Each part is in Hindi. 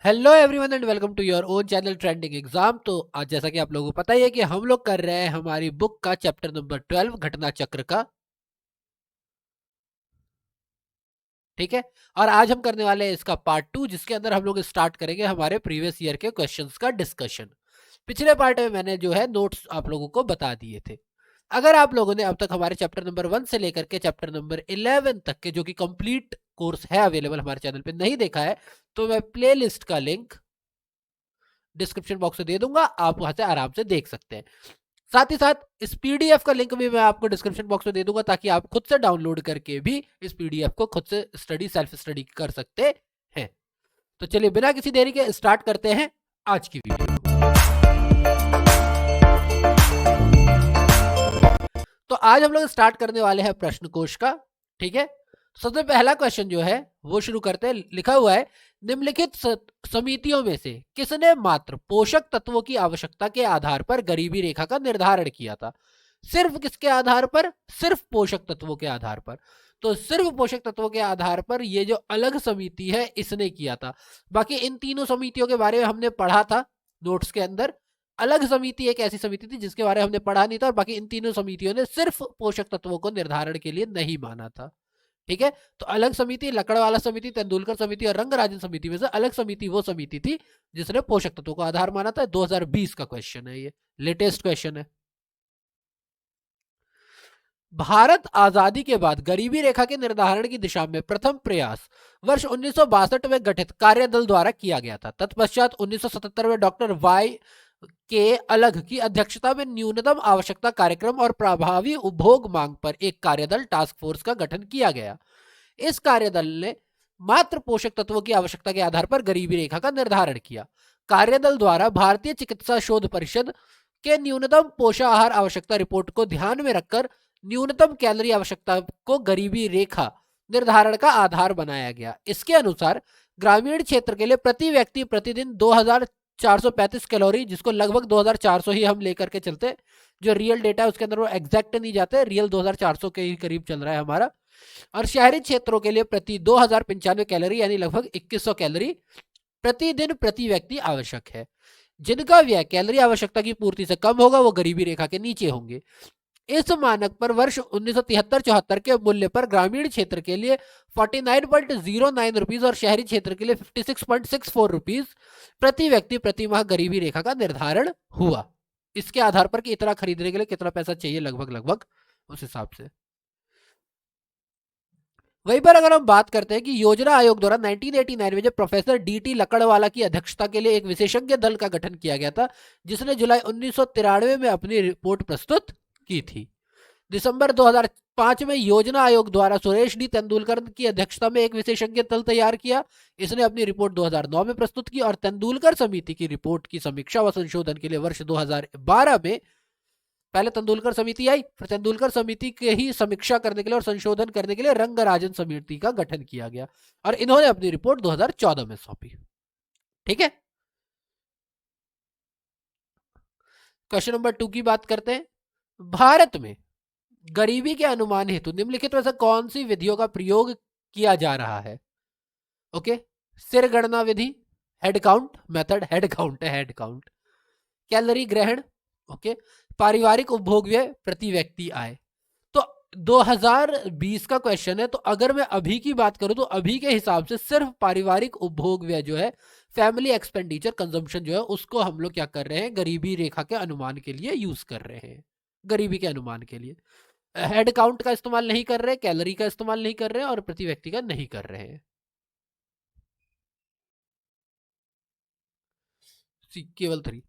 Hello everyone and welcome to your own channel trending exam. तो आज जैसा कि आप लोगों को पता ही है कि हम लोग कर रहे हैं हमारी बुक का चैप्टर नंबर 12 घटना चक्र का। ठीक है। और आज हम करने वाले हैं इसका पार्ट 2, जिसके अंदर हम लोग स्टार्ट करेंगे हमारे प्रीवियस ईयर के क्वेश्चंस का डिस्कशन। पिछले पार्ट में मैंने जो है नोट्स आप लोगों को बता दिए थे। अगर आप लोगों ने अब तक हमारे चैप्टर नंबर 1 से लेकर के चैप्टर नंबर 11 तक के जो कि कंप्लीट कोर्स है अवेलेबल हमारे चैनल पे नहीं देखा है, तो मैं प्ले लिस्ट का लिंक डिस्क्रिप्शन बॉक्स में दे दूंगा, आप वहां से आराम से देख सकते हैं। साथ ही साथ इस पीडीएफ का लिंक भी मैं आपको डिस्क्रिप्शन बॉक्स में दे दूंगा, ताकि आप खुद से डाउनलोड करके भी इस पीडीएफ को खुद से सेल्फ स्टडी कर सकते हैं। तो चलिए बिना किसी देरी के स्टार्ट करते हैं आज की वीडियो। तो आज हम लोग स्टार्ट करने वाले हैं प्रश्न कोश का। ठीक है। सबसे पहला क्वेश्चन जो है वो शुरू करते हैं। लिखा हुआ है, निम्नलिखित समितियों में से किसने मात्र पोषक तत्वों की आवश्यकता के आधार पर गरीबी रेखा का निर्धारण किया था? सिर्फ किसके आधार पर? सिर्फ पोषक तत्वों के आधार पर। तो सिर्फ पोषक तत्वों के आधार पर ये जो अलग समिति है इसने किया था। बाकी इन तीनों समितियों के बारे में हमने पढ़ा था नोट्स के अंदर। अलग समिति एक ऐसी समिति थी जिसके बारे में हमने पढ़ा नहीं था, और बाकी इन तीनों समितियों ने सिर्फ पोषक तत्वों को निर्धारण के लिए नहीं माना था। ठीक है। तो अलग समिति, लकड़वाला समिति, तेंदुलकर समिति और रंगराजन समिति में से अलग समिति वो समिति थी जिसने पोषक तत्वों को आधार माना था। 2020 का क्वेश्चन है, ये लेटेस्ट क्वेश्चन है। भारत आजादी के बाद गरीबी रेखा के निर्धारण की दिशा में प्रथम प्रयास वर्ष 1962 में गठित कार्यदल द्वारा किया गया था। तत्पश्चात 1977 में डॉक्टर वाई के अलग की अध्यक्षता में न्यूनतम आवश्यकता कार्यक्रम और प्रभावी उपभोग मांग पर एक कार्यदल टास्क फोर्स का गठन किया गया। इस कार्यदल ने मात्र पोषक तत्वों की आवश्यकता के आधार पर गरीबी रेखा का निर्धारण किया। कार्यदल द्वारा भारतीय चिकित्सा शोध परिषद के न्यूनतम पोषाहार आवश्यकता रिपोर्ट को ध्यान में रखकर न्यूनतम कैलोरी आवश्यकता को गरीबी रेखा निर्धारण का आधार बनाया गया। इसके अनुसार ग्रामीण क्षेत्र के लिए प्रति व्यक्ति प्रतिदिन 2435 कैलोरी, जिसको लगभग 2400 ही हम लेकर के चलते, जो रियल डेटा है उसके अंदर वो एग्जैक्ट नहीं जाते, रियल 2400 के ही करीब चल रहा है हमारा। और शहरी क्षेत्रों के लिए प्रति 2095 कैलोरी यानी लगभग 2100 कैलोरी प्रतिदिन प्रति व्यक्ति आवश्यक है। जिनका व्यय कैलोरी आवश्यकता की पूर्ति से कम होगा वो गरीबी रेखा के नीचे होंगे। इस मानक पर वर्ष 1973-74 के मूल्य पर ग्रामीण क्षेत्र के लिए 49.09 रुपीज और शहरी क्षेत्र के लिए 56.64 रुपीज प्रति व्यक्ति प्रति माह गरीबी रेखा का निर्धारण हुआ। इसके आधार पर कि इतना खरीदने के लिए कितना पैसा चाहिए, लगभग उस हिसाब से। वहीं पर अगर हम बात करते हैं कि योजना आयोग द्वारा 1989 में जब प्रोफेसर डीटी लकड़वाला की अध्यक्षता के लिए एक विशेषज्ञ दल का गठन किया गया था, जिसने जुलाई 1993 में अपनी रिपोर्ट प्रस्तुत की थी। दिसंबर 2005 में योजना आयोग द्वारा सुरेश डी तेंदुलकर की अध्यक्षता में एक विशेषज्ञ दल तैयार किया। इसने अपनी रिपोर्ट 2009 में प्रस्तुत की और तेंदुलकर समिति की रिपोर्ट की समीक्षा व संशोधन के लिए वर्ष 2012 में पहले तेंदुलकर समिति आई, फिर तेंदुलकर समिति के ही समीक्षा करने के लिए और संशोधन करने के लिए रंगराजन समिति का गठन किया गया और इन्होंने अपनी रिपोर्ट 2014 में सौंपी। ठीक है। क्वेश्चन नंबर 2 की बात करते हैं। भारत में गरीबी के अनुमान हेतु निम्नलिखित में से कौन सी विधियों का प्रयोग किया जा रहा है? ओके। सिर गणना विधि, head count method, head count है, हेड काउंट, कैलोरी ग्रहण, ओके, पारिवारिक उपभोग व्यय, प्रति व्यक्ति आय। तो 2020 का क्वेश्चन है, तो अगर मैं अभी की बात करूं तो अभी के हिसाब से सिर्फ पारिवारिक उपभोग व्यय जो है, फैमिली एक्सपेंडिचर कंजम्पशन जो है, उसको हम लोग क्या कर रहे हैं, गरीबी रेखा के अनुमान के लिए यूज कर रहे हैं। गरीबी के अनुमान के लिए हेड काउंट का इस्तेमाल नहीं कर रहे, कैलोरी का इस्तेमाल नहीं कर रहे हैं और प्रति व्यक्ति का नहीं कर रहे हैं। केवल 3।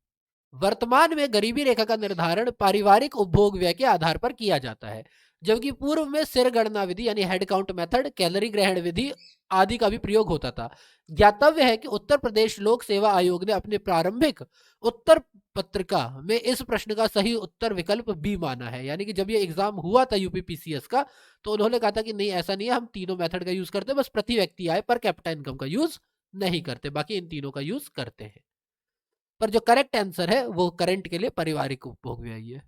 वर्तमान में गरीबी रेखा का निर्धारण पारिवारिक उपभोग व्यय के आधार पर किया जाता है, जबकि पूर्व में सिर गणना विधि यानी हेड काउंट मेथड, कैलोरी ग्रहण विधि आदि का भी प्रयोग होता था। ज्ञातव्य है कि उत्तर प्रदेश लोक सेवा आयोग ने अपने प्रारंभिक उत्तर पत्रिका में इस प्रश्न का सही उत्तर विकल्प बी माना है। यानी कि जब ये एग्जाम हुआ था यूपीपीसीएस का, तो उन्होंने कहा था कि नहीं, ऐसा नहीं है, हम तीनों मेथड का यूज करते हैं, बस प्रति व्यक्ति आय पर कैपिटा इनकम का यूज नहीं करते, बाकी इन तीनों का यूज करते हैं। पर जो करेक्ट आंसर है वो करंट के लिए पारिवारिक उपभोग व्यय है।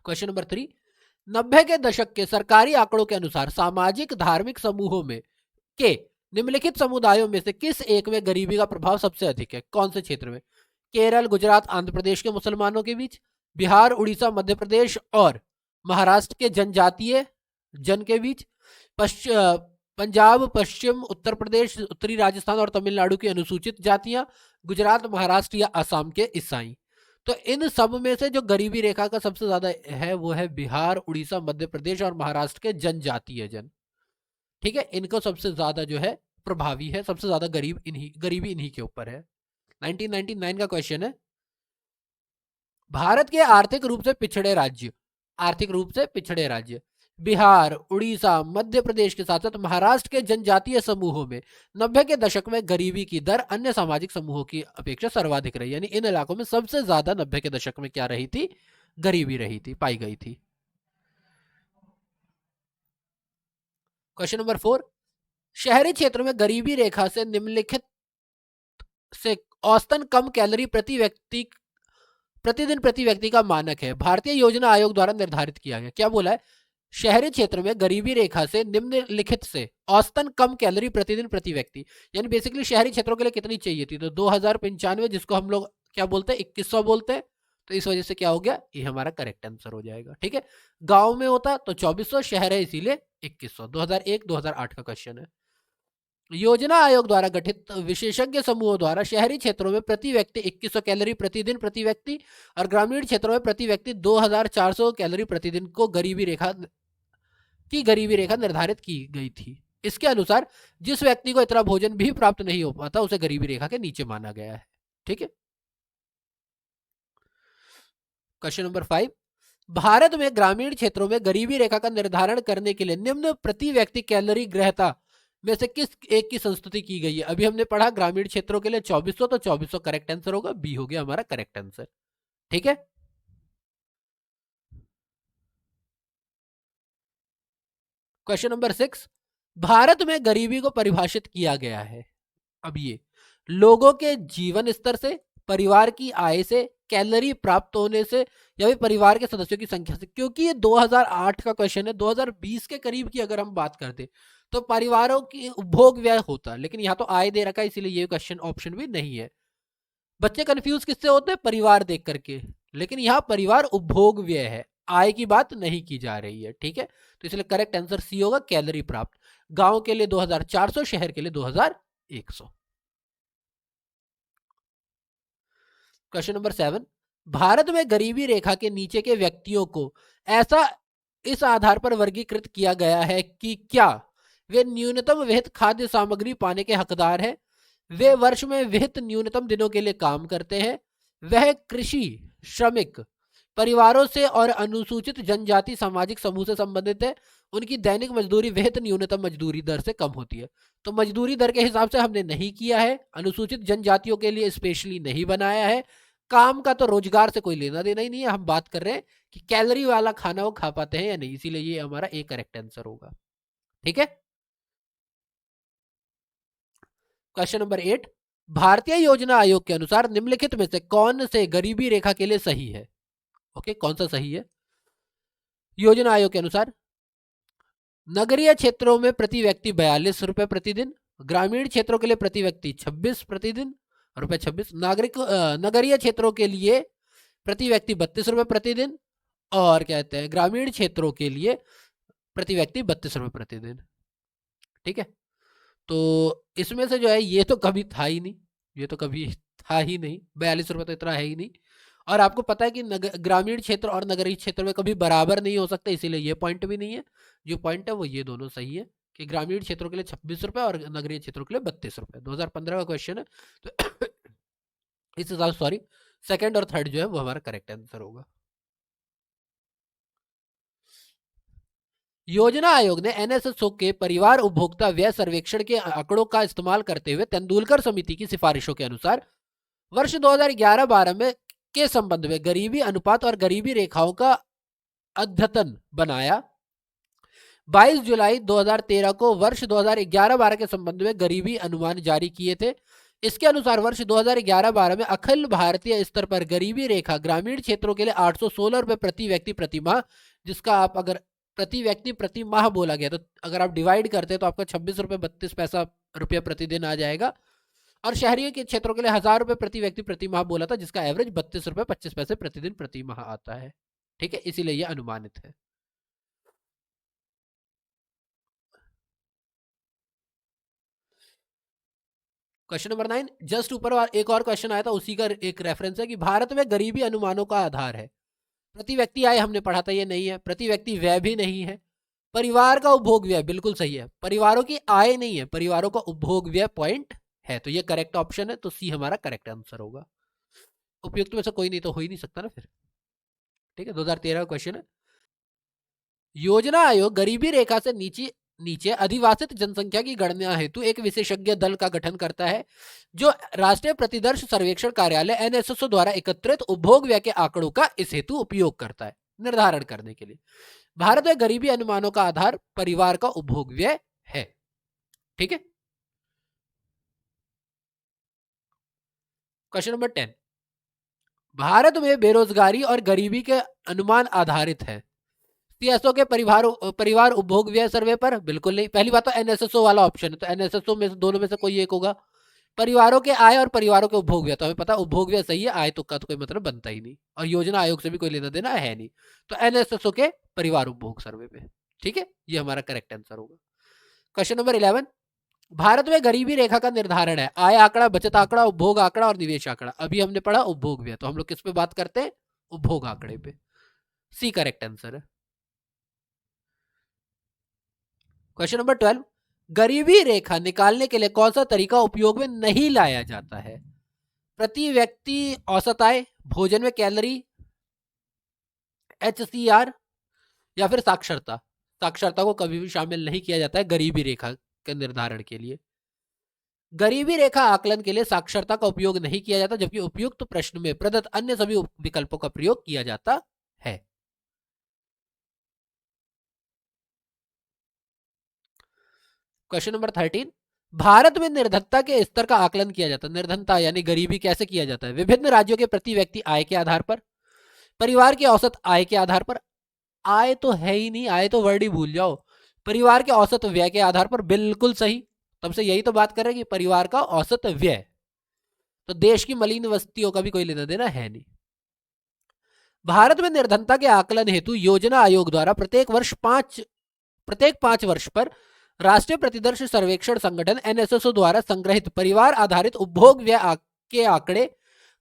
Question number 3। 90 के दशक के सरकारी आंकड़ों के अनुसार सामाजिक धार्मिक समूहों में के निम्नलिखित समुदायों में से किस एक में गरीबी का प्रभाव सबसे अधिक है? कौन से क्षेत्र में? केरल, गुजरात, आंध्र प्रदेश के मुसलमानों के बीच, बिहार, उड़ीसा, मध्य प्रदेश और महाराष्ट्र के जनजातीय जन के बीच, पंजाब, पश्चिम उत्तर प्रदेश, उत्तरी राजस्थान और तमिलनाडु की अनुसूचित जातियां, गुजरात, महाराष्ट्र या असम के ईसाई। तो इन सब में से जो गरीबी रेखा का सबसे ज्यादा है वो है बिहार, उड़ीसा, मध्य प्रदेश और महाराष्ट्र के जनजातीय जन। ठीक है, इनको सबसे ज्यादा जो है प्रभावी है, सबसे ज्यादा गरीबी इन्हीं के ऊपर है। 1999 का क्वेश्चन है, भारत के आर्थिक रूप से पिछड़े राज्य बिहार, उड़ीसा, मध्य प्रदेश के साथ साथ महाराष्ट्र के जनजातीय समूहों में 90 के दशक में गरीबी की दर अन्य सामाजिक समूहों की अपेक्षा सर्वाधिक रही। यानी इन इलाकों में सबसे ज्यादा 90 के दशक में क्या रही थी? गरीबी रही थी, पाई गई थी। क्वेश्चन नंबर 4, शहरी क्षेत्रों में गरीबी रेखा से निम्नलिखित से औसतन कम कैलोरी प्रतिदिन प्रति व्यक्ति का मानक है, भारतीय योजना आयोग द्वारा निर्धारित किया गया। क्या बोला है? शहरी क्षेत्र में गरीबी रेखा से निम्नलिखित से औसतन कम कैलोरी प्रतिदिन प्रति व्यक्ति, यानी बेसिकली शहरी क्षेत्रों के लिए कितनी चाहिए थी? तो 2095, जिसको हम लोग क्या बोलते हैं? 2100 बोलते हैं। तो इस वजह से क्या हो गया? ये हमारा करेक्ट आंसर हो जाएगा। ठीक है, गांव में होता तो 2400, शहर है इसीलिए 2100। 2001-2008 का क्वेश्चन है। योजना आयोग द्वारा गठित विशेषज्ञ समूहों द्वारा शहरी क्षेत्रों में प्रति व्यक्ति 2100 कैलोरी प्रतिदिन प्रति व्यक्ति और ग्रामीण क्षेत्रों में प्रति व्यक्ति 2400 कैलोरी प्रतिदिन को गरीबी रेखा निर्धारित की गई थी। इसके अनुसार जिस व्यक्ति को इतना भोजन भी प्राप्त नहीं हो पाता उसे गरीबी रेखा के नीचे माना गया है। ठीक है, क्वेश्चन नंबर 5, भारत में ग्रामीण क्षेत्रों में गरीबी रेखा का निर्धारण करने के लिए निम्न प्रति व्यक्ति कैलोरी ग्रहता में से किस एक की संस्तुति की गई है? अभी हमने पढ़ा ग्रामीण क्षेत्रों के लिए 2400, तो 2400 करेक्ट आंसर होगा, बी हो गया हमारा करेक्ट आंसर। ठीक है, क्वेश्चन नंबर 6, भारत में गरीबी को परिभाषित किया गया है। अब ये लोगों के जीवन स्तर से, परिवार की आय से, कैलोरी प्राप्त होने से या फिर परिवार के सदस्यों की संख्या से। क्योंकि ये 2008 का क्वेश्चन है, 2020 के करीब की अगर हम बात करते तो परिवारों की उपभोग व्यय होता, लेकिन यहाँ तो आय दे रखा है इसीलिए ये क्वेश्चन ऑप्शन भी नहीं है। बच्चे कंफ्यूज किससे होते हैं? परिवार देख करके, लेकिन यहाँ परिवार उपभोग व्यय है, आय की बात नहीं की जा रही है। ठीक है, तो इसलिए करेक्ट आंसर सी होगा, कैलोरी प्राप्त। गांव के लिए 2400, शहर के लिए 2100। क्वेश्चन नंबर 7, भारत में गरीबी रेखा के नीचे के व्यक्तियों को ऐसा इस आधार पर वर्गीकृत किया गया है कि क्या वे न्यूनतम विहित खाद्य सामग्री पाने के हकदार हैं, वे वर्ष में विहित न्यूनतम दिनों के लिए काम करते हैं, वह कृषि श्रमिक परिवारों से और अनुसूचित जनजाति सामाजिक समूह से संबंधित है, उनकी दैनिक मजदूरी विहित न्यूनतम मजदूरी दर से कम होती है। तो मजदूरी दर के हिसाब से हमने नहीं किया है, अनुसूचित जनजातियों के लिए स्पेशली नहीं बनाया है, काम का तो रोजगार से कोई लेना देना ही नहीं है। हम बात कर रहे हैं कि कैलोरी वाला खाना वो खा पाते हैं या नहीं, इसीलिए ये हमारा ए करेक्ट आंसर होगा। ठीक है, क्वेश्चन नंबर 8, भारतीय योजना आयोग के अनुसार निम्नलिखित में से कौन से गरीबी रेखा के लिए सही है? ओके, कौन सा सही है? योजना आयोग के अनुसार नगरीय क्षेत्रों में प्रति व्यक्ति 42 रुपए प्रतिदिन, ग्रामीण क्षेत्रों के लिए प्रति व्यक्ति 26 प्रतिदिन रुपए 26, नगरीय क्षेत्रों के लिए प्रति व्यक्ति 32 रुपए प्रतिदिन, और कहते हैं ग्रामीण क्षेत्रों के लिए प्रति व्यक्ति 32 रुपए प्रतिदिन। ठीक है, तो इसमें से जो है ये तो कभी था ही नहीं, ये तो कभी था ही नहीं, 42 रुपए तो इतना है ही नहीं। और आपको पता है कि ग्रामीण क्षेत्र और नगरीय क्षेत्र में कभी बराबर नहीं हो सकते, इसीलिए ये पॉइंट भी नहीं है। जो पॉइंट है वो ये दोनों सही है कि ग्रामीण क्षेत्रों के लिए 26 रुपए और नगरीय क्षेत्रों के लिए 32 रुपए। 2015 का क्वेश्चन है, तो इस हिसाब से सॉरी सेकंड और थर्ड जो है वो हमारा करेक्ट आंसर होगा। योजना आयोग ने एनएसएसओ के परिवार उपभोक्ता व्यय सर्वेक्षण के आंकड़ों का इस्तेमाल करते हुए तेंदुलकर समिति की सिफारिशों के अनुसार वर्ष 2011-12 में के संबंध में गरीबी अनुपात और गरीबी रेखाओं का अद्यतन बनाया। 22 जुलाई 2013 को वर्ष 2011-12 के संबंध में गरीबी अनुमान जारी किए थे। इसके अनुसार वर्ष 2011-12 में अखिल भारतीय स्तर पर गरीबी रेखा ग्रामीण क्षेत्रों के लिए 816 रुपए प्रति व्यक्ति प्रति माह, जिसका आप अगर प्रति व्यक्ति प्रति माह बोला गया, तो अगर आप डिवाइड करते हैं तो आपका 26 रुपये 32 पैसा रुपया प्रतिदिन आ जाएगा। और शहरी के क्षेत्रों के लिए 1000 रुपये प्रति व्यक्ति प्रति माह बोला था, जिसका एवरेज 32 रुपये 25 पैसे प्रतिदिन प्रति माह आता है। ठीक है, इसीलिए यह अनुमानित है। क्वेश्चन नंबर 9, जस्ट ऊपर एक और क्वेश्चन आया था, उसी का एक रेफरेंस है कि भारत में गरीबी अनुमानों का आधार है। प्रति व्यक्ति आय हमने पढ़ा था, ये नहीं है। प्रति व्यक्ति व्यय भी नहीं है। परिवार का उपभोग व्यय बिल्कुल सही है, परिवारों की आय नहीं है, परिवारों का उपभोग व्यय पॉइंट है, तो ये करेक्ट ऑप्शन है, तो सी हमारा करेक्ट आंसर होगा। उपयुक्त में से कोई नहीं तो हो ही नहीं सकता ना फिर। ठीक है, 2013 का क्वेश्चन है। योजना आयोग गरीबी रेखा से नीचे नीचे अधिवासित जनसंख्या की गणना हेतु एक विशेषज्ञ दल का गठन करता है, जो राष्ट्रीय प्रतिदर्श सर्वेक्षण कार्यालय एनएसएसओ द्वारा एकत्रित उपभोग व्यय के आंकड़ों का इस हेतु उपयोग करता है निर्धारण करने के लिए। भारत में गरीबी अनुमानों का आधार परिवार का उपभोग व्यय है। ठीक है, क्वेश्चन नंबर 10, भारत में बेरोजगारी और गरीबी के अनुमान आधारित है। सीएसओ के परिवार उपभोग व्यय सर्वे पर बिल्कुल नहीं। पहली बात तो एनएसएसओ वाला ऑप्शन है, तो एनएसएसओ में से दोनों में से कोई एक होगा। परिवारों के आय और परिवारों के उपभोग व्यय, तो हमें पता उपभोग व्यय सही है, आय तो का तो कोई मतलब बनता ही नहीं, और योजना आयोग से भी कोई लेना देना है नहीं, तो एनएसएसओ के परिवार उपभोग सर्वे पे। ठीक है, ये हमारा करेक्ट आंसर होगा। क्वेश्चन नंबर 11, भारत में गरीबी रेखा का निर्धारण है आय आंकड़ा, बचत आंकड़ा, उपभोग आंकड़ा और निवेश आंकड़ा। अभी हमने पढ़ा उपभोग व्यय, तो हम लोग किस पे बात करते हैं? उपभोग आंकड़े पे। सी करेक्ट आंसर है। क्वेश्चन नंबर 12, गरीबी रेखा निकालने के लिए कौन सा तरीका उपयोग में नहीं लाया जाता है? प्रति व्यक्ति औसत आय, भोजन में कैलोरी, एचसीआर, या फिर साक्षरता। साक्षरता को कभी भी शामिल नहीं किया जाता है गरीबी रेखा के निर्धारण के लिए। गरीबी रेखा आकलन के लिए साक्षरता का उपयोग नहीं किया जाता, जबकि उपयुक्त प्रश्न में प्रदत्त अन्य सभी विकल्पों का प्रयोग किया जाता है। क्वेश्चन नंबर 13, भारत में निर्धनता के स्तर का आकलन किया जाता है। निर्धनता यानी गरीबी कैसे किया जाता है? विभिन्न राज्यों के प्रति व्यक्ति आय के आधार पर, परिवार की औसत आय के आधार पर, आय तो है ही नहीं, आय तो वर्ड ही भूल जाओ, परिवार के औसत व्यय के आधार पर। बिल्कुल सही, तब से यही तो बात कर रहे हैं कि परिवार का औसत व्यय, तो देश की मलिन वस्तियों का भी कोई लेना देना है नहीं। भारत में निर्धनता के आकलन हेतु योजना आयोग द्वारा प्रत्येक 5 वर्ष पर राष्ट्रीय प्रतिदर्श सर्वेक्षण संगठन एनएसएसओ द्वारा संग्रहित परिवार आधारित उपभोग व्यय के आंकड़े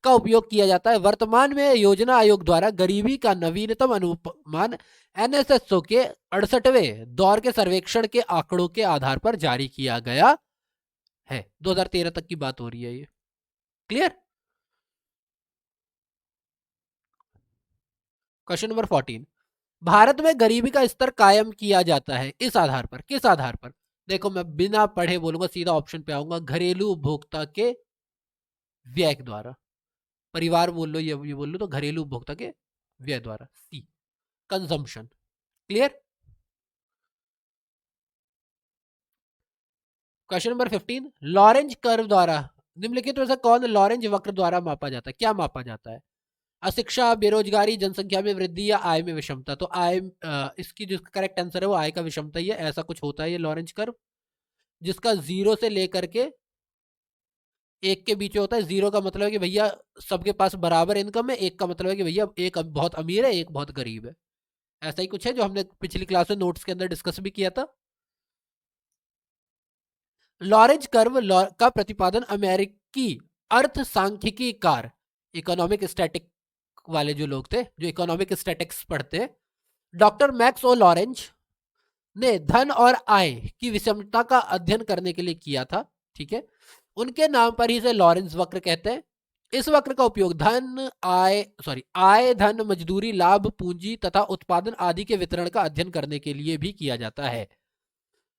का उपयोग किया जाता है। वर्तमान में योजना आयोग द्वारा गरीबी का नवीनतम अनुमान एनएसएसओ के 68वें दौर के सर्वेक्षण के आंकड़ों के आधार पर जारी किया गया है। 2013 तक की बात हो रही है ये। क्लियर? क्वेश्चन नंबर 14, भारत में गरीबी का स्तर कायम किया जाता है इस आधार पर। किस आधार पर? देखो, मैं बिना पढ़े बोलूंगा, सीधा ऑप्शन पे आऊंगा, घरेलू उपभोक्ता के व्यय द्वारा। परिवार बोल लो, ये बोल लो, तो घरेलू उपभोक्ता के व्यय द्वारा, C consumption. Clear? Question number 15, Lorenz curve द्वारा निम्नलिखित में से कौन लॉरेंज वक्र द्वारा मापा जाता है? क्या मापा जाता है? अशिक्षा, बेरोजगारी, जनसंख्या में वृद्धि, या आय में विषमता। तो आय, इसकी जो करेक्ट आंसर है वो आय का विषमता ही है। ऐसा कुछ होता है ये लॉरेंज कर्व, जिसका 0 से लेकर के 1 के बीच में होता है। 0 का मतलब है कि भैया सबके पास बराबर इनकम है, 1 का मतलब है कि भैया एक बहुत अमीर है, एक बहुत गरीब है। ऐसा ही कुछ है, जो हमने पिछली क्लास में नोट्स के अंदर डिस्कस भी किया था। लॉरेंज कर्व का प्रतिपादन अमेरिकी अर्थ सांख्यिकी कार, इकोनॉमिक स्टैटिक वाले जो लोग थे, जो इकोनॉमिक स्टैटिक्स पढ़ते हैं, डॉक्टर मैक्स ओ लॉरेंज ने धन और आय की विषमता का अध्ययन करने के लिए किया था। ठीक है, उनके नाम पर ही इसे लॉरेंज वक्र कहते हैं। इस वक्र का उपयोग आय, धन, मजदूरी, लाभ, पूंजी तथा उत्पादन आदि के वितरण का अध्ययन करने के लिए भी किया जाता है।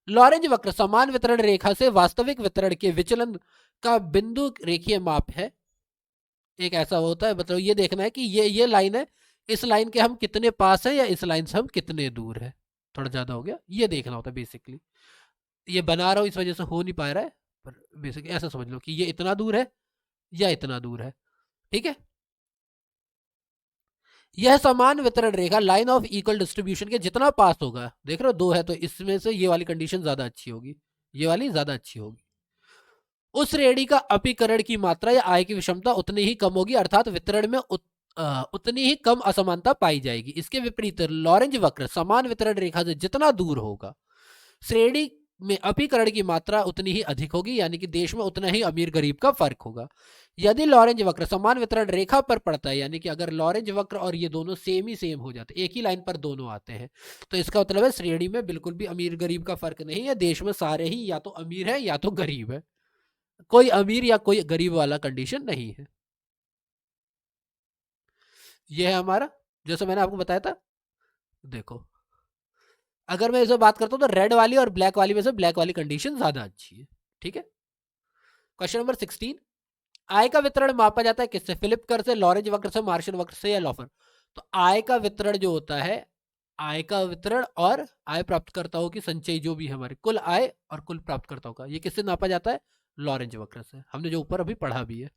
लॉरेंज वक्र समान वितरण रेखा से वास्तविक वितरण के विचलन का बिंदु रेखीय माप है। एक ऐसा होता है, मतलब ये देखना है कि ये लाइन है, इस लाइन के हम कितने पास हैं, या इस लाइन से हम कितने दूर है। थोड़ा ज्यादा हो गया, ये देखना होता है बेसिकली। ये बना रहा हूं इस वजह से हो नहीं पा रहा है, पर बेसिकली ऐसा समझ लो कि ये इतना दूर है या इतना दूर है। ठीक है, यह समान वितरण रेखा लाइन ऑफ इक्वल डिस्ट्रीब्यूशन के जितना पास होगा, देख रहे हो दो है तो इसमें से ये वाली कंडीशन ज्यादा अच्छी होगी, ये वाली ज्यादा अच्छी होगी, उस श्रेणी का अपीकरण की मात्रा या आय की विषमता उतनी ही कम होगी, अर्थात वितरण में उतनी ही कम असमानता पाई जाएगी। इसके विपरीत लॉरेंज वक्र समान वितरण रेखा से जितना दूर होगा, श्रेणी में अपीकरण की मात्रा उतनी ही अधिक होगी, यानी कि देश में उतना ही अमीर गरीब का फर्क होगा। यदि लॉरेंज वक्र समान वितरण रेखा पर पड़ता है, यानी कि अगर लॉरेंज वक्र और ये दोनों सेम ही सेम हो जाते, एक ही लाइन पर दोनों आते हैं, तो इसका मतलब है श्रेणी में बिल्कुल भी अमीर गरीब का फर्क नहीं है, देश में सारे ही या तो अमीर है या तो गरीब है, कोई अमीर या कोई गरीब वाला कंडीशन नहीं है। यह है हमारा, जैसे मैंने आपको बताया था। देखो अगर मैं इसे बात करता हूं तो रेड वाली और ब्लैक वाली में से ब्लैक वाली कंडीशन ज्यादा अच्छी है। ठीक है, क्वेश्चन नंबर 16, आय का वितरण मापा जाता है किससे? फिलिप कर्व से, लॉरेंज वक्र से, मार्शियन वक्र से या लॉफर? तो आय का वितरण जो होता है, आय का वितरण और आय प्राप्तकर्ताओं की संचयी जो भी है हमारे कुल आय और कुल प्राप्तकर्ताओं का, ये किससे नापा जाता है? लॉरेंज वक्र से, हमने जो ऊपर अभी पढ़ा भी है।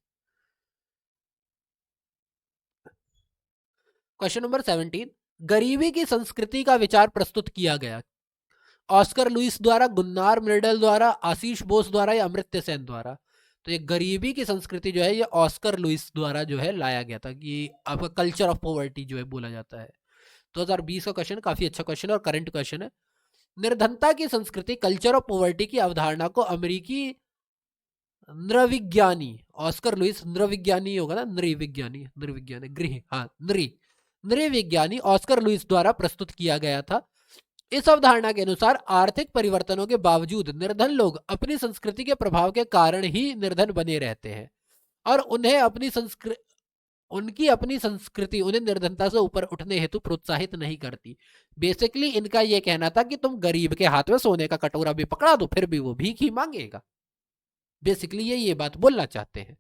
क्वेश्चन नंबर 17, गरीबी की संस्कृति का विचार प्रस्तुत किया गया, ऑस्कर लुइस द्वारा, गुन्नार मिर्डल द्वारा, आशीष बोस द्वारा या अमर्त्य सेन द्वारा? तो ये गरीबी की संस्कृति जो है ये ऑस्कर लुइस द्वारा जो है लाया गया था, कि आपका कल्चर ऑफ पॉवर्टी जो है बोला जाता है। 2020 का क्वेश्चन, काफी अच्छा क्वेश्चन है और करंट क्वेश्चन है। निर्धनता की संस्कृति, कल्चर ऑफ पॉवर्टी की अवधारणा को अमेरिकी नृविज्ञानी ऑस्कर लुइस, नृविज्ञानी होगा ना, नृविज्ञानी, नृविज्ञानी गृह, हाँ नृविज्ञानी ऑस्कर लुइस द्वारा प्रस्तुत किया गया था। इस अवधारणा के अनुसार आर्थिक परिवर्तनों के बावजूद निर्धन लोग अपनी संस्कृति के प्रभाव के कारण ही निर्धन बने रहते हैं और उनकी अपनी संस्कृति उन्हें निर्धनता से ऊपर उठने हेतु प्रोत्साहित नहीं करती। बेसिकली इनका यह कहना था कि तुम गरीब के हाथ में सोने का कटोरा भी पकड़ा दो फिर भी वो भीख ही मांगेगा। बेसिकली ये बात बोलना चाहते हैं।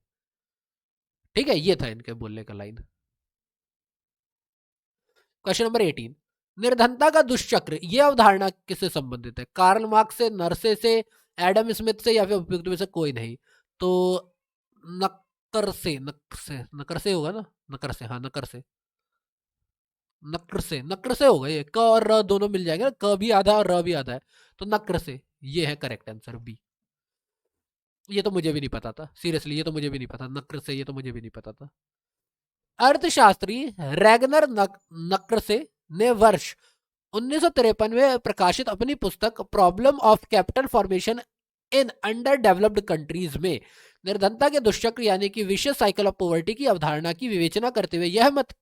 ठीक है, ये था इनके बोलने का लाइन। क्वेश्चन नंबर 18, निर्धनता का दुष्चक्र यह अवधारणा किससे संबंधित है? कार्ल मार्क्स से, नर्से से, एडम स्मिथ से या फिर उपयुक्त में से कोई नहीं? तो नकर से होगा ना, नकर से, हाँ नकर से होगा, ये क और र दोनों मिल जाएंगे, क भी आधा और र भी आधा है, तो नकर से, ये है करेक्ट आंसर बी। ये तो मुझे भी नहीं पता था, सीरियसली ये तो मुझे भी नहीं पता, नकर से, ये तो मुझे भी नहीं पता था। अर्थशास्त्री रैगनर नक्रसे ने वर्ष 1953 में प्रकाशित अपनी पुस्तक problem of capital formation in under developed countries में निर्धनता के दुष्चक्र यानी कि विशेष साइकिल ऑफ पॉवर्टी की अवधारणा की विवेचना करते हुए यह मत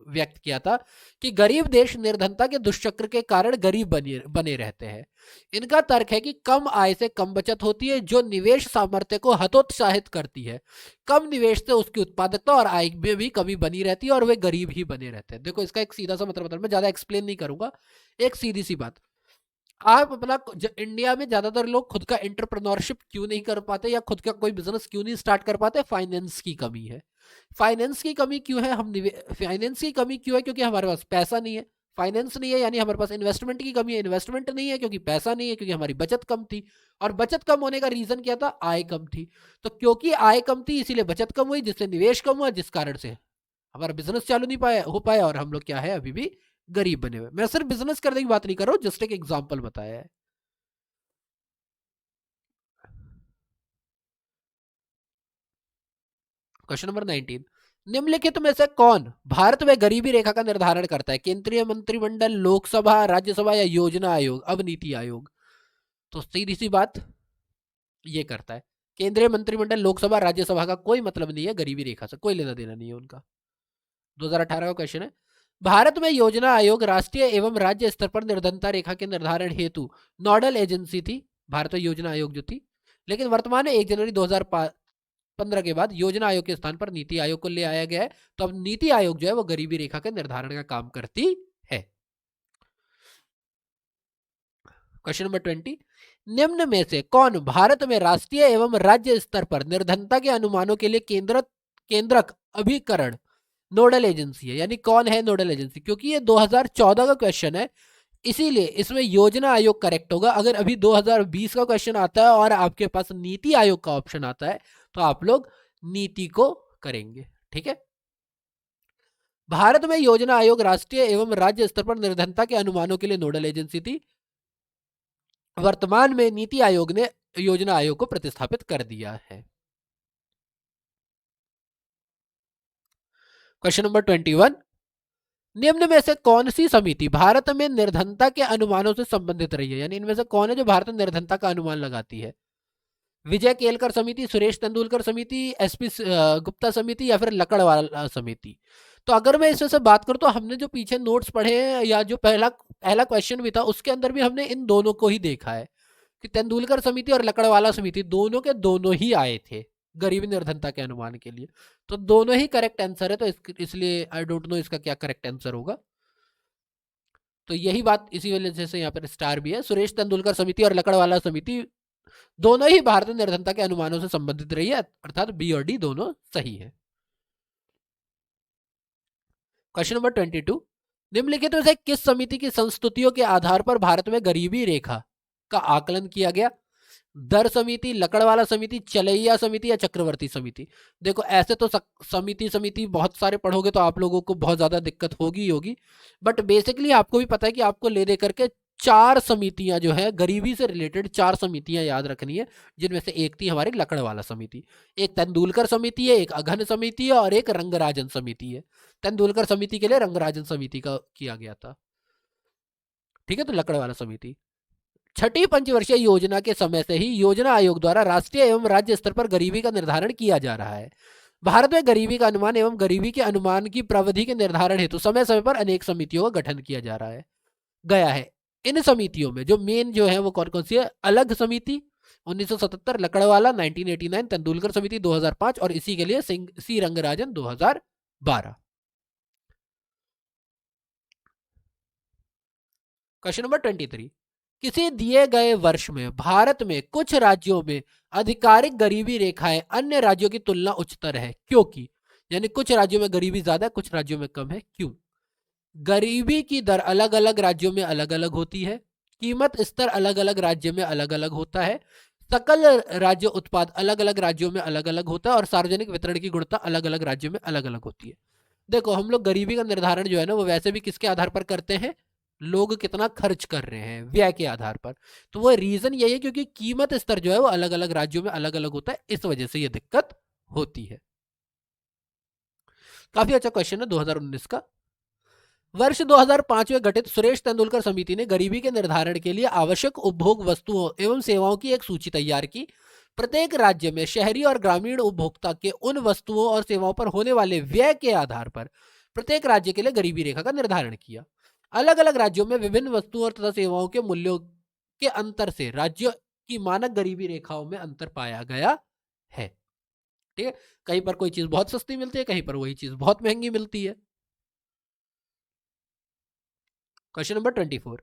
व्यक्त किया था कि गरीब देश निर्धनता के दुष्चक्र के कारण गरीब बने रहते हैं। इनका तर्क है कि कम आय से कम बचत होती है जो निवेश सामर्थ्य को हतोत्साहित करती है। कम निवेश से उसकी उत्पादकता और आय में भी कमी बनी रहती है और वे गरीब ही बने रहते हैं। देखो इसका एक सीधा सा मतलब मैं ज्यादा एक्सप्लेन नहीं करूंगा, एक सीधी सी बात, आप अपना इंडिया में ज्यादातर लोग खुद का एंटरप्रेन्योरशिप क्यों नहीं कर पाते या खुद का कोई बिजनेस क्यों नहीं स्टार्ट कर पाते? फाइनेंस की कमी है। फाइनेंस की कमी क्यों है? फाइनेंस की कमी क्यों है? क्योंकि हमारे पास पैसा नहीं है। फाइनेंस नहीं है यानी हमारे पास इन्वेस्टमेंट की कमी है। इन्वेस्टमेंट नहीं है क्योंकि पैसा नहीं है, क्योंकि हमारी बचत कम थी। और बचत कम होने का रीजन क्या था? आय कम थी। तो क्योंकि आय कम थी इसीलिए बचत कम हुई, जिससे निवेश कम हुआ, जिस कारण से हमारा बिजनेस चालू नहीं हो पाया और हम लोग क्या है अभी भी गरीब बने हुए। मैं सिर्फ बिजनेस करने की बात नहीं कर रहा हूं, जस्ट एक एग्जांपल बताया है। क्वेश्चन नंबर 19, निम्नलिखित में से कौन भारत में गरीबी रेखा का निर्धारण करता है? केंद्रीय मंत्रिमंडल, लोकसभा, राज्यसभा या योजना आयोग, अब नीति आयोग? तो सीधी सी बात, ये करता है। केंद्रीय मंत्रिमंडल, लोकसभा, राज्यसभा का कोई मतलब नहीं है गरीबी रेखा से, कोई लेना देना नहीं है उनका। 2018 का क्वेश्चन है, भारत में योजना आयोग राष्ट्रीय एवं राज्य स्तर पर निर्धनता रेखा के निर्धारण हेतु नोडल एजेंसी थी, भारत में योजना आयोग जो थी। लेकिन वर्तमान में 1 जनवरी 2015 के बाद योजना आयोग के स्थान पर नीति आयोग को ले आया गया है। तो अब नीति आयोग जो है वो गरीबी रेखा के निर्धारण का काम करती है। क्वेश्चन नंबर 20, निम्न में से कौन भारत में राष्ट्रीय एवं राज्य स्तर पर निर्धनता के अनुमानों के लिए केंद्रक अभिकरण नोडल एजेंसी है? यानी कौन है नोडल एजेंसी? क्योंकि ये 2014 का क्वेश्चन है इसीलिए इसमें योजना आयोग करेक्ट होगा। अगर अभी 2020 का क्वेश्चन आता है और आपके पास नीति आयोग का ऑप्शन आता है तो आप लोग नीति को करेंगे। ठीक है, भारत में योजना आयोग राष्ट्रीय एवं राज्य स्तर पर निर्धनता के अनुमानों के लिए नोडल एजेंसी थी। वर्तमान में नीति आयोग ने योजना आयोग को प्रतिस्थापित कर दिया है। क्वेश्चन नंबर 21, निम्न में से कौन सी समिति भारत में निर्धनता के अनुमानों से संबंधित रही है? यानी इनमें से कौन है जो भारत में निर्धनता का अनुमान लगाती है? विजय केलकर समिति, सुरेश तेंदुलकर समिति, एसपी गुप्ता समिति या फिर लकड़वाला समिति? तो अगर मैं इसमें से बात करूं तो हमने जो पीछे नोट्स पढ़े हैं या जो पहला पहला क्वेश्चन भी था उसके अंदर भी हमने इन दोनों को ही देखा है कि तेंदुलकर समिति और लकड़वाला समिति दोनों के दोनों ही आए थे गरीबी निर्धनता के अनुमान के लिए। तो दोनों ही करेक्ट आंसर है, तो इसलिए आई डोंट नो इसका क्या करेक्ट आंसर होगा। तो यही बात इसी वजह से यहाँ पर स्टार भी है। सुरेश तेंदुलकर समिति और लकड़वाला समिति दोनों ही भारतीय निर्धनता के अनुमानों से संबंधित रही है, अर्थात बी और डी दोनों सही है। क्वेश्चन नंबर 22, निम्नलिखित में से किस समिति की संस्तुतियों के आधार पर भारत में गरीबी रेखा का आकलन किया गया? दर समिति, लकड़वाला समिति, चलैया समिति या चक्रवर्ती समिति? देखो ऐसे तो समिति समिति बहुत सारे पढ़ोगे तो आप लोगों को बहुत ज्यादा दिक्कत होगी ही होगी, बट बेसिकली आपको भी पता है कि आपको ले दे करके चार समितियां जो है गरीबी से रिलेटेड चार समितियां याद रखनी है, जिनमें से एक थी हमारी लकड़वाला समिति, एक तेंदुलकर समिति है, एक अघन समिति है और एक रंगराजन समिति है। तेंदुलकर समिति के लिए रंगराजन समिति का किया गया था। ठीक है, तो लकड़वाला समिति। छठी पंचवर्षीय योजना के समय से ही योजना आयोग द्वारा राष्ट्रीय एवं राज्य स्तर पर गरीबी का निर्धारण किया जा रहा है। भारत में गरीबी का अनुमान एवं गरीबी के अनुमान की प्रविधि के निर्धारण हेतु समय समय पर अनेक समितियों का गठन किया जा रहा है गया है। इन समितियों में जो मेन जो है वो कौन कौन सी है? अलग समिति 1977, लकड़वाला 1989, तेंदुलकर समिति 2005 और इसी के लिए सी रंगराजन 2012। क्वेश्चन नंबर 23, किसी दिए गए वर्ष में भारत में कुछ राज्यों में आधिकारिक गरीबी रेखाएं अन्य राज्यों की तुलना उच्चतर है, क्योंकि? यानी कुछ राज्यों में गरीबी ज्यादा है, कुछ राज्यों में कम है, क्यों? गरीबी की दर अलग अलग राज्यों में अलग अलग होती है, कीमत स्तर अलग अलग राज्य में अलग अलग होता है, सकल राज्य उत्पाद अलग अलग राज्यों में अलग अलग होता है और सार्वजनिक वितरण की गुणवत्ता अलग अलग राज्यों में अलग अलग होती है। देखो हम लोग गरीबी का निर्धारण जो है ना वो वैसे भी किसके आधार पर करते हैं? लोग कितना खर्च कर रहे हैं व्यय के आधार पर। तो वो रीजन यही है क्योंकि कीमत स्तर जो है वो अलग अलग राज्यों में अलग अलग होता है, इस वजह से ये दिक्कत होती है। काफी अच्छा क्वेश्चन है 2019 का। वर्ष 2005 में गठित सुरेश तेंदुलकर समिति ने गरीबी के निर्धारण के लिए आवश्यक उपभोग वस्तुओं एवं सेवाओं की एक सूची तैयार की। प्रत्येक राज्य में शहरी और ग्रामीण उपभोक्ता के उन वस्तुओं और सेवाओं पर होने वाले व्यय के आधार पर प्रत्येक राज्य के लिए गरीबी रेखा का निर्धारण किया। अलग अलग राज्यों में विभिन्न वस्तुओं तथा सेवाओं के मूल्यों के अंतर से राज्य की मानक गरीबी रेखाओं में अंतर पाया गया है। ठीक है, कहीं पर कोई चीज बहुत सस्ती मिलती है, कहीं पर वही चीज बहुत महंगी मिलती है। क्वेश्चन नंबर 24,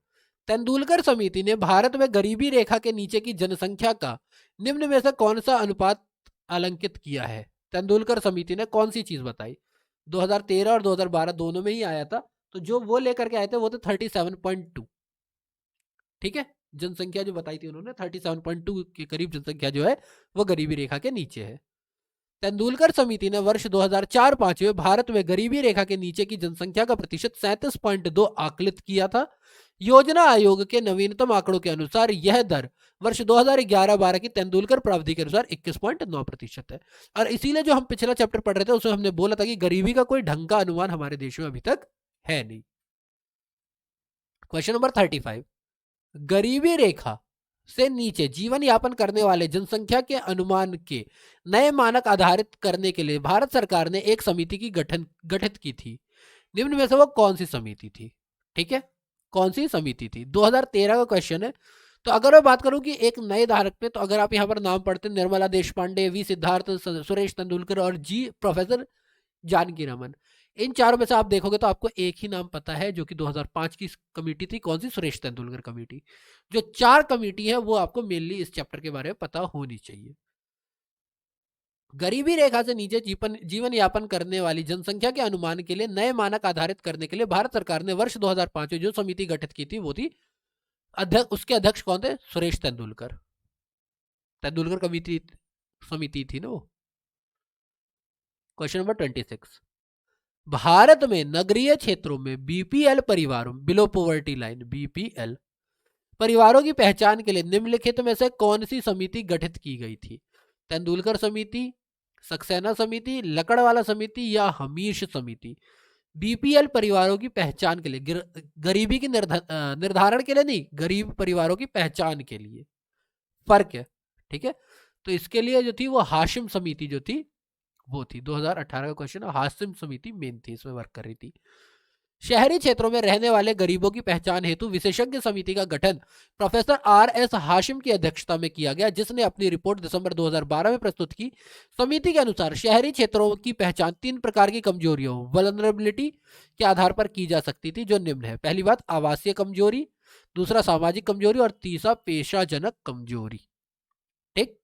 तेंदुलकर समिति ने भारत में गरीबी रेखा के नीचे की जनसंख्या का निम्न में से कौन सा अनुपात आलंकित किया है? तेंदुलकर समिति ने कौन सी चीज बताई? 2013 और 2012 दोनों में ही आया था, तो जो वो लेकर के आए थे वो थे 37.2। ठीक है, जनसंख्या जो बताई थी उन्होंने 37.2 के करीब जनसंख्या जो है वो गरीबी रेखा के नीचे है। तेंदुलकर समिति ने वर्ष 2004-5 में भारत में गरीबी रेखा के नीचे की जनसंख्या का प्रतिशत 37.2 आकलित किया था। योजना आयोग के नवीनतम आंकड़ों के अनुसार यह दर वर्ष 2011-12 की तेंदुलकर प्रावधि के अनुसार 21.9% है। और इसीलिए जो हम पिछला चैप्टर पढ़ रहे थे उसमें हमने बोला था कि गरीबी का कोई ढंग का अनुमान हमारे देश में अभी तक है नहीं। क्वेश्चन नंबर 35, गरीबी रेखा से नीचे जीवन यापन करने वाले जनसंख्या के अनुमान के नए मानक आधारित करने के लिए भारत सरकार ने एक समिति की गठित की थी। निम्न में से वो कौन सी समिति थी? ठीक है, कौन सी समिति थी? 2013 का क्वेश्चन है। तो अगर मैं बात करूं कि एक नए धारक में, तो अगर आप यहां पर नाम पढ़ते हैं निर्मला देशपांडे, वी सिद्धार्थ, सुरेश तेंदुलकर और जी प्रोफेसर जानकी रमन, इन चारों में से आप देखोगे तो आपको एक ही नाम पता है जो कि 2005 की कमेटी थी। कौन सी? सुरेश तेंदुलकर कमेटी। जो चार कमेटी है वो आपको मेनली इस चैप्टर के बारे में पता होनी चाहिए। गरीबी रेखा से नीचे जीवन यापन करने वाली जनसंख्या के अनुमान के लिए नए मानक आधारित करने के लिए भारत सरकार ने वर्ष 2005 में जो समिति गठित की थी वो थी उसके अध्यक्ष कौन थे? सुरेश तेंदुलकर। तेंदुलकर कमेटी समिति थी ना वो। क्वेश्चन नंबर 26, भारत में नगरीय क्षेत्रों में बीपीएल परिवारों, बिलो पॉवर्टी लाइन, बीपीएल परिवारों की पहचान के लिए निम्नलिखित में से कौन सी समिति गठित की गई थी? तेंदुलकर समिति, सक्सेना समिति, लकड़वाला समिति या हमीश समिति? बीपीएल परिवारों की पहचान के लिए, गरीबी की निर्धारण के लिए नहीं, गरीब परिवारों की पहचान के लिए फर्क है। ठीक है, तो इसके लिए जो थी वो हाशिम समिति जो थी वो थी 2018 का क्वेश्चन, हाशिम समिति मेन थी, इसमें वर्क कर रही थी। शहरी क्षेत्रों में रहने वाले गरीबों की पहचान हेतु विशेषज्ञ समिति का गठन प्रोफेसर आर एस हाशिम की अध्यक्षता में किया गया, जिसने अपनी रिपोर्ट दिसंबर 2012 में प्रस्तुत की। समिति के अनुसार शहरी क्षेत्रों की पहचान 3 प्रकार की कमजोरियों, वल्नरेबिलिटी के आधार पर की जा सकती थी, जो निम्न है। पहली बात आवासीय कमजोरी, दूसरा सामाजिक कमजोरी और तीसरा पेशाजनक कमजोरी। ठीक,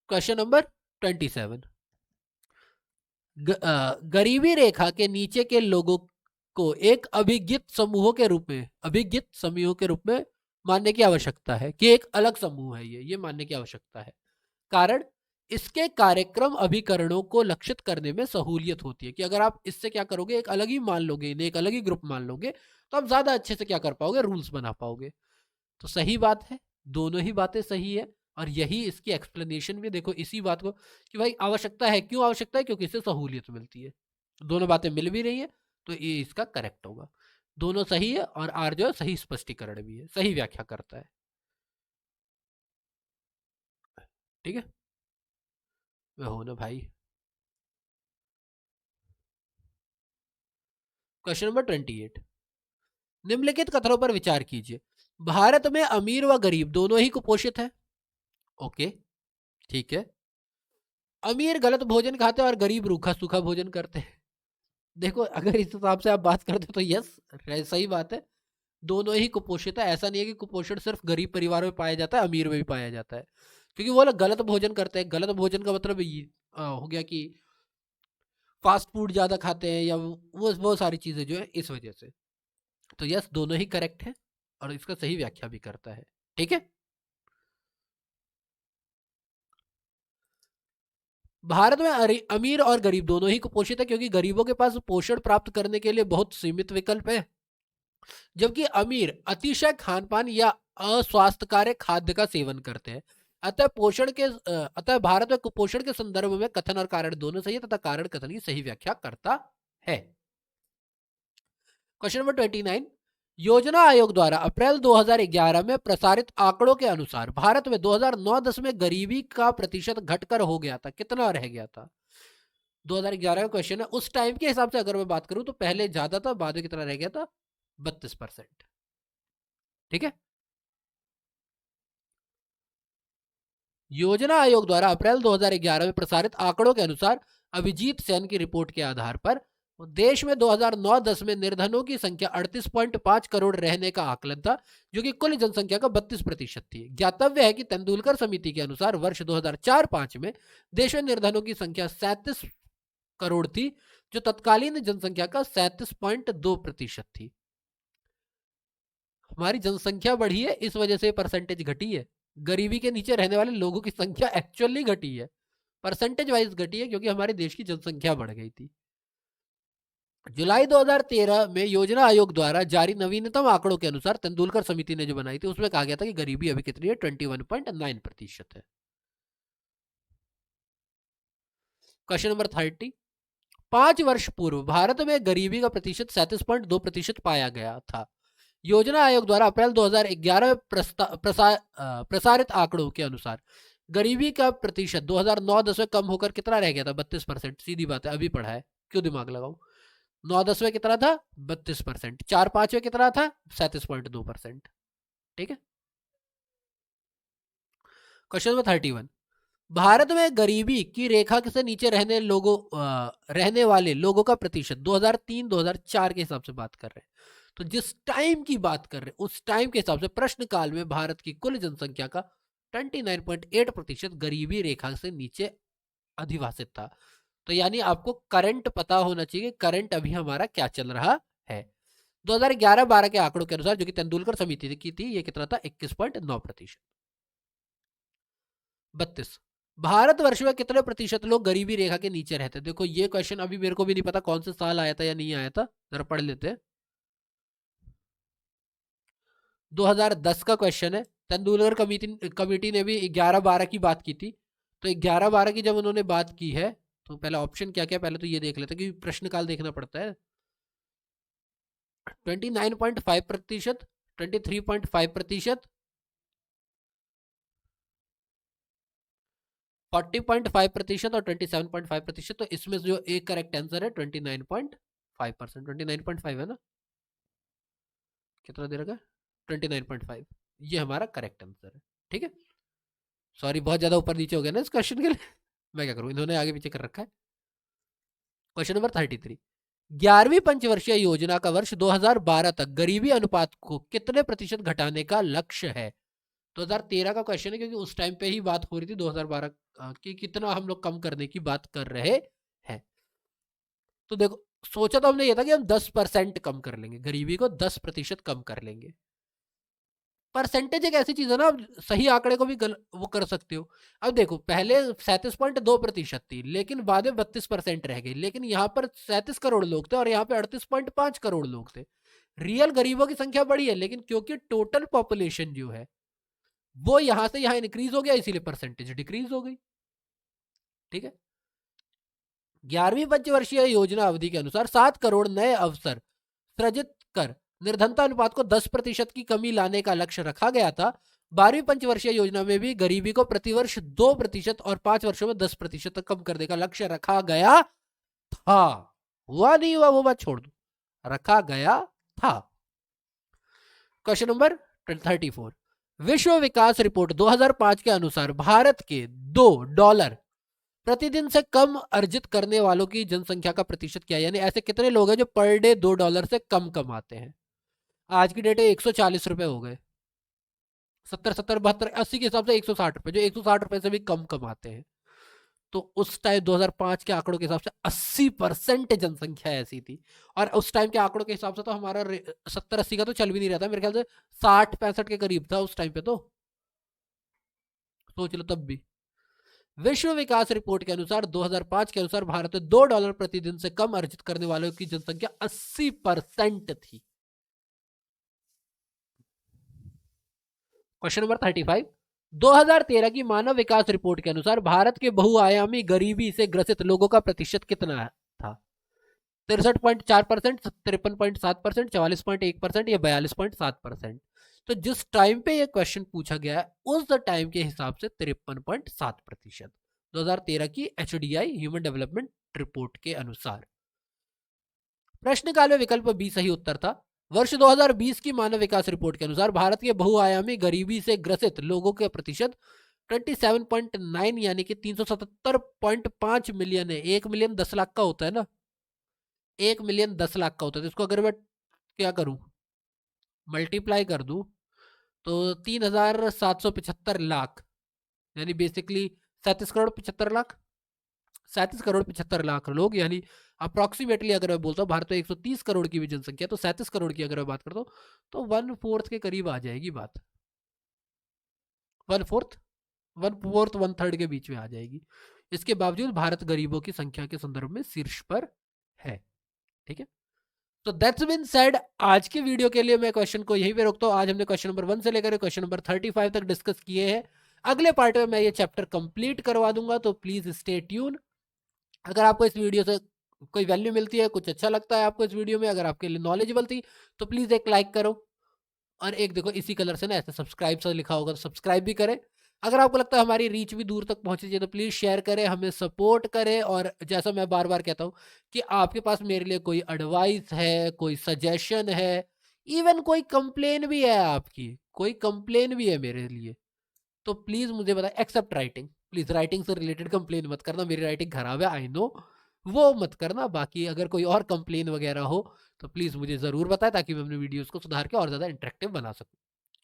क्वेश्चन नंबर 27, गरीबी रेखा के नीचे के लोगों को एक अभिज्ञित समूहों के रूप में मानने की आवश्यकता है कि एक अलग समूह है, ये मानने की आवश्यकता है। कारण, इसके कार्यक्रम अभिकरणों को लक्षित करने में सहूलियत होती है कि अगर आप इससे क्या करोगे, एक अलग ही मान लोगे, इन्हें एक अलग ही ग्रुप मान लोगे, तो आप ज्यादा अच्छे से क्या कर पाओगे, रूल्स बना पाओगे। तो सही बात है, दोनों ही बातें सही है, और यही इसकी एक्सप्लेनेशन भी देखो इसी बात को कि भाई आवश्यकता है, क्यों आवश्यकता है, क्योंकि इससे सहूलियत मिलती है। दोनों बातें मिल भी रही है, तो ये इसका करेक्ट होगा। दोनों सही है, और आर जो है सही स्पष्टीकरण भी है, सही व्याख्या करता है। ठीक है, वह हो ना भाई। क्वेश्चन नंबर 28, निम्नलिखित कथनों पर विचार कीजिए। भारत में अमीर व गरीब दोनों ही कुपोषित है। ओके, ठीक है। अमीर गलत भोजन खाते हैं और गरीब रूखा सूखा भोजन करते हैं। देखो अगर इस हिसाब से आप बात करते हो तो यस, सही बात है, दोनों ही कुपोषित है। ऐसा नहीं है कि कुपोषण सिर्फ गरीब परिवारों में पाया जाता है, अमीर में भी पाया जाता है, क्योंकि वो लोग गलत भोजन करते हैं। गलत भोजन का मतलब ये हो गया कि फास्ट फूड ज्यादा खाते हैं, या वो सारी चीजें जो है इस वजह से। तो यस, दोनों ही करेक्ट है, और इसका सही व्याख्या भी करता है। ठीक है, भारत में अमीर और गरीब दोनों ही कुपोषित है, क्योंकि गरीबों के पास पोषण प्राप्त करने के लिए बहुत सीमित विकल्प है, जबकि अमीर अतिशय खान पान या अस्वास्थ्यकारक खाद्य का सेवन करते हैं। अतः भारत में कुपोषण के संदर्भ में कथन और कारण दोनों सही है, तथा कारण कथन की सही व्याख्या करता है। क्वेश्चन नंबर 29, योजना आयोग द्वारा अप्रैल 2011 में प्रसारित आंकड़ों के अनुसार भारत में 2009-10 में गरीबी का प्रतिशत घटकर हो गया था, कितना रह गया था? 2011 का क्वेश्चन है, उस टाइम के हिसाब से अगर मैं बात करूं तो पहले ज्यादा था, बाद में कितना रह गया था? 32%। ठीक है, योजना आयोग द्वारा अप्रैल 2011 में प्रसारित आंकड़ों के अनुसार अभिजीत सेन की रिपोर्ट के आधार पर देश में 2009-10 में निर्धनों की संख्या 38.5 करोड़ रहने का आकलन था, जो कि कुल जनसंख्या का 32% थी। ज्ञातव्य है कि तेंदुलकर समिति के अनुसार वर्ष 2004-5 में देश में निर्धनों की संख्या 37 करोड़ थी, जो तत्कालीन जनसंख्या का 37.2% थी। हमारी जनसंख्या बढ़ी है, इस वजह से परसेंटेज घटी है। गरीबी के नीचे रहने वाले लोगों की संख्या एक्चुअली घटी है, परसेंटेज वाइज घटी है, क्योंकि हमारे देश की जनसंख्या बढ़ गई थी। जुलाई 2013 में योजना आयोग द्वारा जारी नवीनतम आंकड़ों के अनुसार तेंदुलकर समिति ने जो बनाई थी, उसमें कहा गया था कि गरीबी अभी कितनी है, 21.9% है। क्वेश्चन नंबर 30, 5 वर्ष पूर्व भारत में गरीबी का प्रतिशत 37.2% पाया गया था। योजना आयोग द्वारा अप्रैल 2011 में प्रसारित आंकड़ों के अनुसार गरीबी का प्रतिशत 2009-10 में कम होकर कितना रह गया था? 32%। सीधी बात है, अभी पढ़ा है, क्यों दिमाग लगाऊं। 9-10 में कितना था? 32%। 4-5 में कितना था? 37.2%। ठीक है, क्वेश्चन नंबर 31, भारत में गरीबी की रेखा से नीचे रहने वाले लोगों का प्रतिशत 2003-2004 के हिसाब से बात कर रहे हैं, तो जिस टाइम की बात कर रहे हैं उस टाइम के हिसाब से प्रश्न काल में भारत की कुल जनसंख्या का 29.8% गरीबी रेखा से नीचे अधिवासित था। तो यानी आपको करंट पता होना चाहिए, करंट अभी हमारा क्या चल रहा है। 2011-12 के आंकड़ों के अनुसार, जो कि तेंदुलकर समिति की थी, ये कितना था? 21.9%। 32। भारतवर्ष में कितने प्रतिशत लोग गरीबी रेखा के नीचे रहते हैं? देखो ये क्वेश्चन अभी मेरे को भी नहीं पता कौन से साल आया था या नहीं आया था, जरा पढ़ लेते हैं। 2010 का क्वेश्चन है। तेंदुलकर कमेटी कमेटी ने भी 11-12 की बात की थी। तो 11-12 की जब उन्होंने बात की है तो पहला ऑप्शन क्या क्या, पहले तो ये देख लेते हैं क्योंकि प्रश्नकाल देखना पड़ता है। 29.5%, 23.5%, 40.5% और 27.5%। तो इसमें जो एक करेक्ट आंसर है 29.5%। 29.5 है ना, कितना दे रखा है? 29.5, ये हमारा करेक्ट आंसर है। ठीक है, सॉरी बहुत ज्यादा ऊपर नीचे हो गया ना इस क्वेश्चन के लिए मैं क्या करूं, इन्होंने आगे पीछे कर रखा है। क्वेश्चन नंबर 33, 11वीं पंचवर्षीय योजना का वर्ष 2012 तक गरीबी अनुपात को कितने प्रतिशत घटाने का लक्ष्य है? 2013 का क्वेश्चन है क्योंकि उस टाइम पे ही बात हो रही थी 2012 की, कितना हम लोग कम करने की बात कर रहे हैं। तो देखो सोचा तो हमने ये था कि हम 10% कम कर लेंगे, गरीबी को 10% कम कर लेंगे। परसेंटेज एक ऐसी चीज है ना, आप सही आंकड़े को भी वो कर सकते हो। अब देखो पहले 37.2% थी, लेकिन बाद में 32% रह गई, लेकिन यहाँ पर 37 करोड़ लोग थे और यहाँ पे 38.5 करोड़ लोग थे। रियल गरीबों की संख्या बढ़ी है, लेकिन क्योंकि टोटल पॉपुलेशन जो है वो यहां से यहां इंक्रीज हो गया, इसीलिए परसेंटेज डिक्रीज हो गई। ठीक है, 11वीं पंचवर्षीय योजना अवधि के अनुसार 7 करोड़ नए अवसर सृजित कर निर्धनता अनुपात को 10% की कमी लाने का लक्ष्य रखा गया था। 12वीं पंचवर्षीय योजना में भी गरीबी को प्रतिवर्ष 2% और 5 वर्षों में 10% तक कम करने का लक्ष्य रखा गया था। हुआ नहीं हुआ वो बात छोड़ दो, रखा गया था। क्वेश्चन नंबर 34, विश्व विकास रिपोर्ट 2005 के अनुसार भारत के $2 प्रतिदिन से कम अर्जित करने वालों की जनसंख्या का प्रतिशत क्या है? यानी ऐसे कितने लोग हैं जो पर डे $2 से कम कमाते हैं? आज की डेट है 140 रुपए हो गए, 70, 70, 72, 80 के हिसाब से 160 रुपए, जो 160 रुपए से भी कम कमाते हैं। तो उस टाइम 2005 के आंकड़ों के हिसाब से 80% जनसंख्या ऐसी थी। और उस टाइम के आंकड़ों के हिसाब से तो हमारा 70-80 का तो चल भी नहीं रहता, मेरे ख्याल से 60-65 के करीब था उस टाइम पे। तो सोच लो तब भी। विश्व विकास रिपोर्ट के अनुसार 2005 के अनुसार भारत में $2 प्रतिदिन से कम अर्जित करने वालों की जनसंख्या 80% थी। क्वेश्चन नंबर 35, 2013 की मानव विकास रिपोर्ट के अनुसार भारत के बहुआयामी गरीबी से ग्रसित लोगों का प्रतिशत कितना था? 63.4%, 53.7%, 44.1% या 42.7%। तो जिस टाइम पे ये क्वेश्चन पूछा गया है उस टाइम के हिसाब से 53.7%, 2013 की HDI ह्यूमन डेवलपमेंट रिपोर्ट के अनुसार। प्रश्नकाल में विकल्प बी सही उत्तर था। वर्ष 2020 की मानव विकास रिपोर्ट के अनुसार भारत के बहुआयामी गरीबी से ग्रसित लोगों का प्रतिशत 27.9 यानी कि 377.5 मिलियन है। 1 मिलियन 10 लाख का होता है ना, 1 मिलियन 10 लाख का होता है। तो इसको अगर मैं क्या करूं, मल्टीप्लाई कर दूं तो 3,775 लाख यानी बेसिकली 37 करोड़ 75 लाख, 37 करोड़ 75 लाख लोग, यानी अप्रोक्सीमेटली अगर मैं बोलता हूँ भारत में 130 करोड़ की भी जनसंख्या, तो 37 करोड़ की अगर मैं बात करता हूँ तो 1/4 के करीब आ जाएगी बात। 1/4, 1/4, 1/3 के बीच में आ जाएगी। इसके बावजूद भारत गरीबों की संख्या के संदर्भ में शीर्ष पर है। ठीक है, तो दैट्स बीन सेड। आज के वीडियो के लिए मैं क्वेश्चन को यहीं पे रोकता हूँ। आज हमने क्वेश्चन नंबर 1 से लेकर क्वेश्चन नंबर 35 तक डिस्कस किए हैं। अगले पार्ट में मैं ये चैप्टर कंप्लीट करवा दूंगा, तो प्लीज स्टे ट्यून। अगर आपको इस वीडियो से कोई वैल्यू मिलती है, कुछ अच्छा लगता है आपको इस वीडियो में, अगर आपके लिए नॉलेजेबल थी, तो प्लीज एक लाइक करो। और एक देखो इसी कलर से ना ऐसे सब्सक्राइब से लिखा होगा, तो सब्सक्राइब भी करें। अगर आपको लगता है हमारी रीच भी दूर तक पहुंचनी चाहिए तो प्लीज शेयर करें, हमें सपोर्ट करें। और जैसा मैं बार बार कहता हूं कि आपके पास मेरे लिए कोई एडवाइस है, कोई सजेशन है, इवन कोई कंप्लेन भी है, आपकी कोई कंप्लेन भी है मेरे लिए, तो प्लीज मुझे बताएं। एक्सेप्ट राइटिंग, प्लीज राइटिंग से रिलेटेड कंप्लेन मत करना, मेरी राइटिंग खराब है आई नो, वो मत करना। बाकी अगर कोई और कंप्लेन वगैरह हो तो प्लीज मुझे जरूर बताएं, ताकि मैं अपने वीडियोस को सुधार के और ज्यादा इंटरेक्टिव बना सकूं।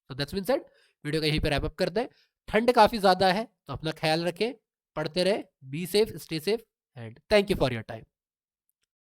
तो दैट्स बीन सेड, वीडियो को यहीं पे रैप अप करते हैं। ठंड काफी ज्यादा है तो अपना ख्याल रखें, पढ़ते रहे, be safe, stay safe, and thank you for your time.